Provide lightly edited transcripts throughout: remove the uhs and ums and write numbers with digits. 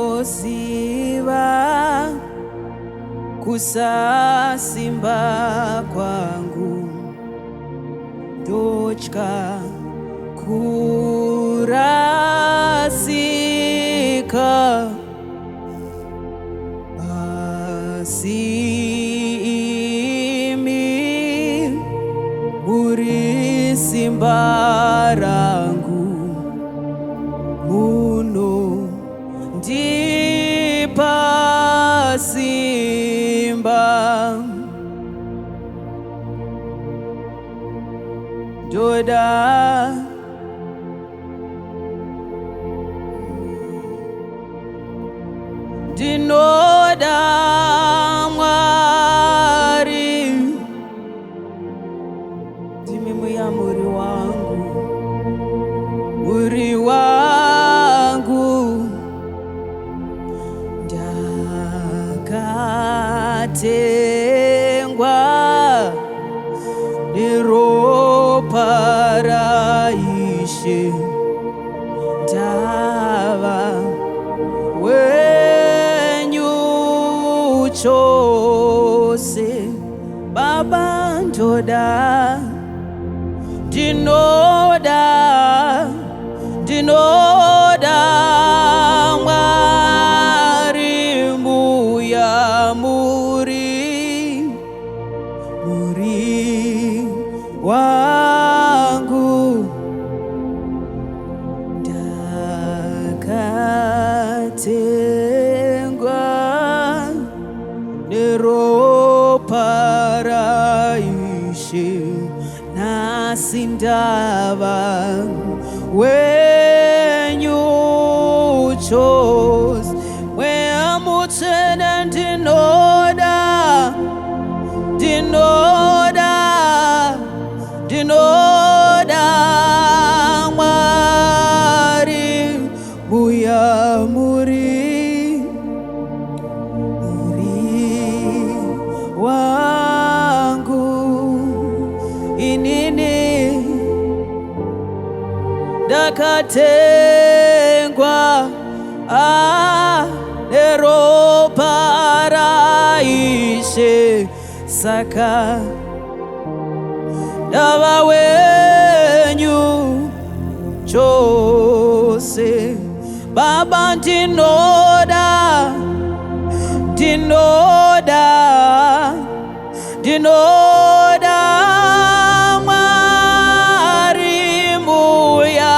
nosiva kusasimba kwangu, ndotya kurasika, asi imi muri simba rangu, muno ndipa simba, ndoda ndinoda Mwari, ndimi muyamuri wangu, uri wangu, ndakatengwa neropa raIshe, ndava wenyu chose. Baba ndoda, ndinoda Mwari muyamuri, muri wangu, ndakatengwa neropa raIshe, nasi ndava wenyu chose. Mweya mutsvene ndinoda Mwari muyamuri, muri wangu, inini ndakatengwa neropa raIshe, saka ndava wenyu chose. Baba ndinoda Mwari muyamuri,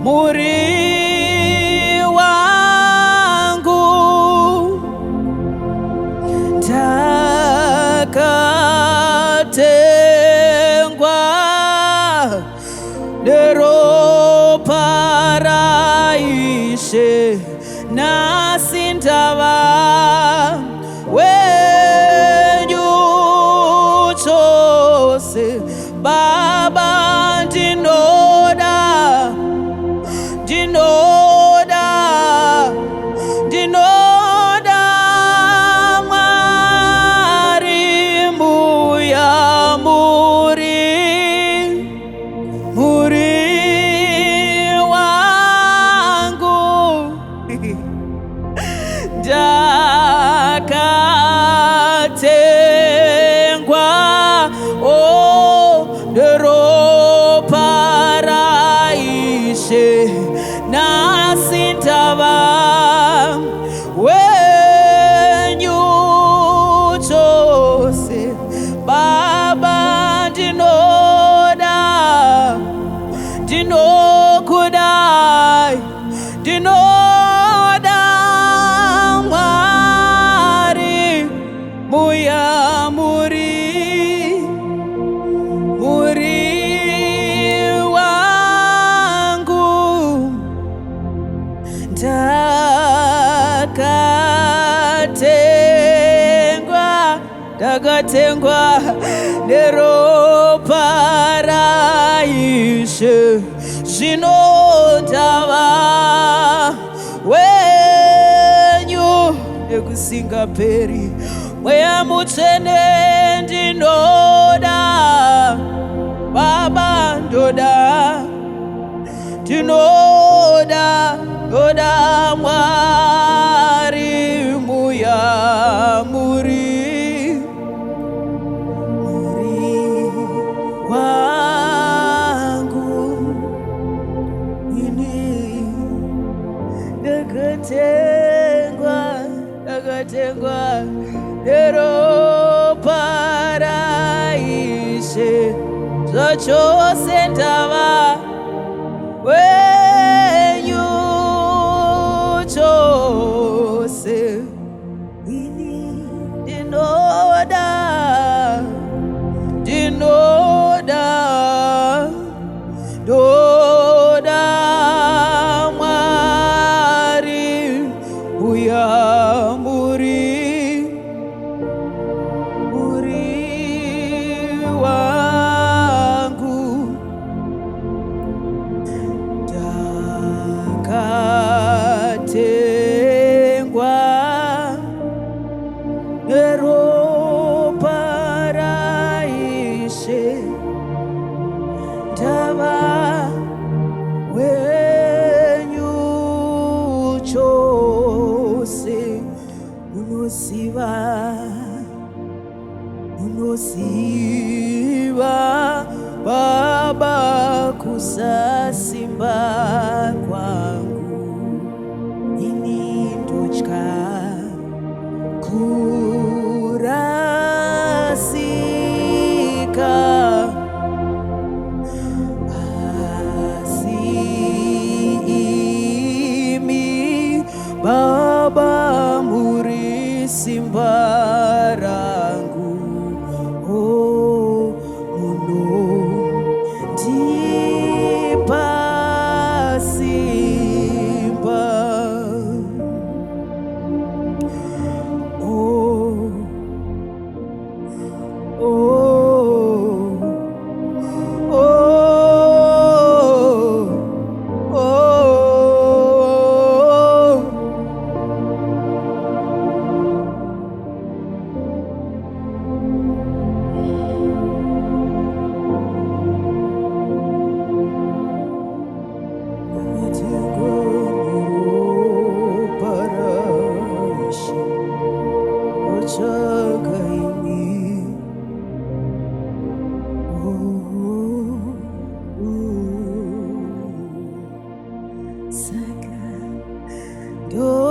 muri wangu, ndakatengwa neropa raIshe, nasi ndava wenyu chose. Baba ndinoda Mwari muyamuri, muri wangu, ndakatengwa neropa raIshe, nasi ndava wenyu chose. Baba ndinokudai, ndinoda Mwari muyamuri, muri wangu, ndakatengwa neropa raIshe, zvino ndava wenyu nekusingaperi. Mweya mutsvene ndinoda, Baba ndoda, ndinoda Oda mwari muya muri wangu ini Dagatengwa Dero paraishe Zachose ndava Wenyu chose Ini dinoda Doda mwari Uya muri wangu Dakatengwa Dero paraishe Ndava wenyu chose Unosiva Baba kusasimba kwangu ini ndochka kurasika asimi Baba muri simbarangu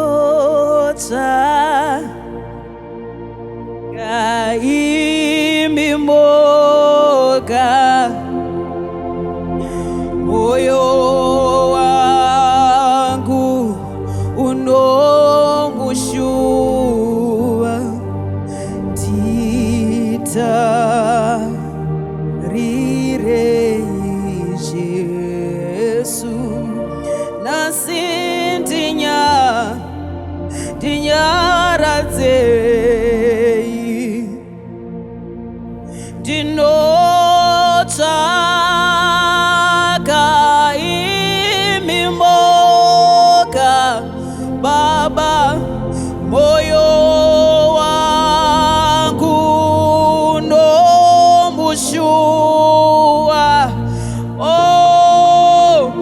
Dota kaimimoga moyo wangu unomushua titarire Yesu Dinyarazei Dinotaka imimoka Baba moyo wangu no mushua Oh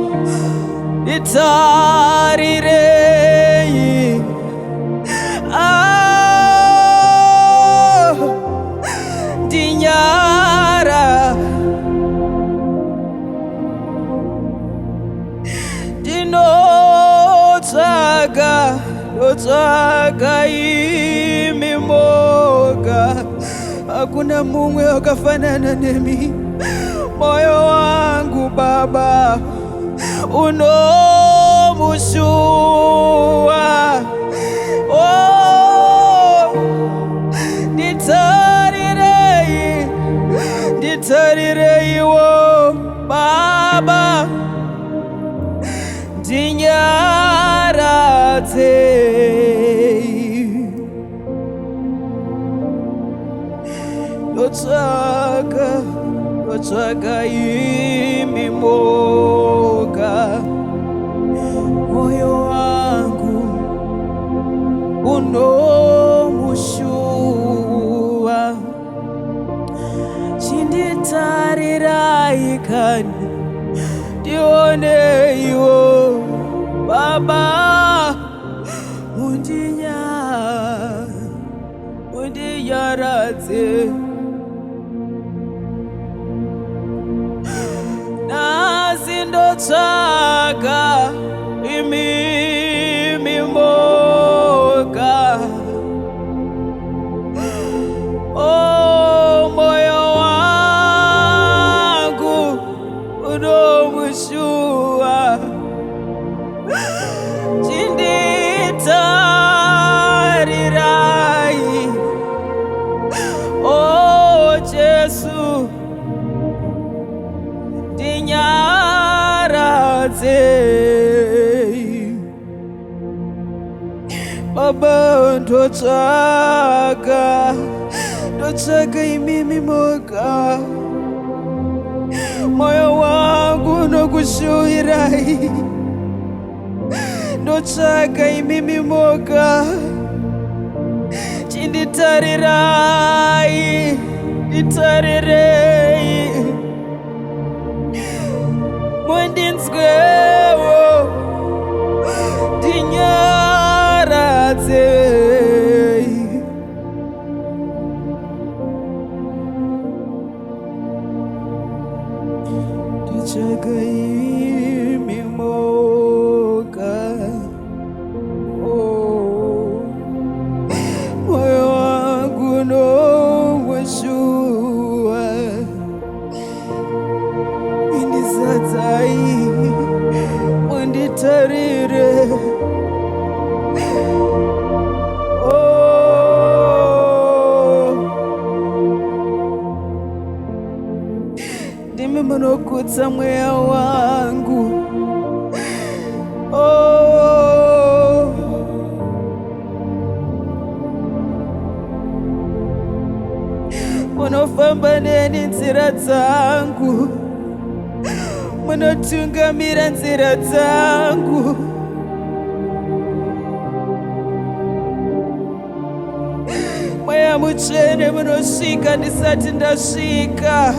itarirei Dinyara Dinotaga imimoga Hakuna Mungu akafanana nami moyo wangu Baba unomushua Ditarirei wo Baba Dinyaratei Lotaka imimoga moyo wangu unomushua Chinditarirai kani dione iwo Baba Baba, undinyaradze nasi ndotsvaka imimi moga. Oh, moyo wangu unomushua, chinditarirai. Oh, Jesu, ndinyaradze. Baba, ndotsvaka imimi moga, moyo wangu unokushuwirai. Ndotsvaka imimi moga, chinditarirai, nditarirei, mundinzwewo, ndinyaradze. Ndotsvaka imimi moga, moyo wangu unomushua, indisadzai, unditarire. Ndimi munokutsa mweya wangu. Munofamba neni nzira dzangu, munotungamira nzira dzangu. Mweya Mutsvene, munosvika ndisati ndasvika.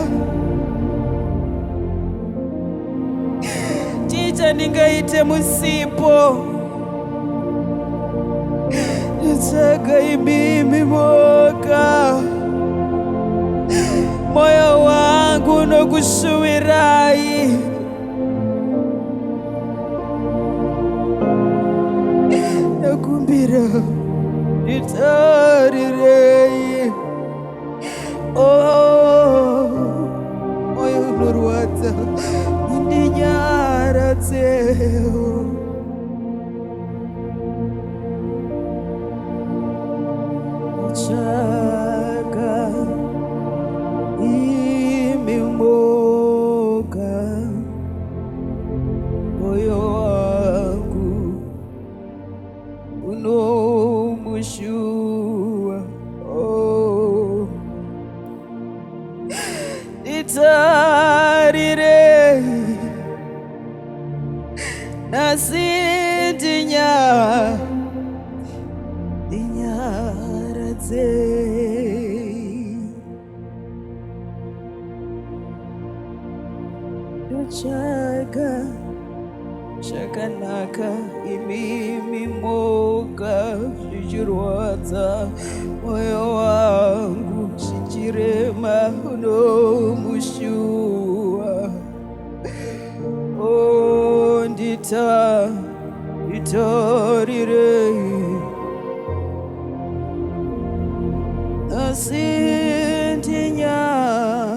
Chandingaite musipo, ndotsvaka imimi moga, moyo wangu unokushuwirai. Ndakumbira, nditarirei. Oh, moyo unorwadza, ndinyaradzewo. Ndotsvaka imimi moga, moyo wangu unomushua. Oh, nditarirei, nasi ndinyaradze. Ndotsvaka chakanaka imimi moga, zvichirwadza moyo wangu, zvichirema unomushua. Oh, nditarirei, asi ndinyaradze.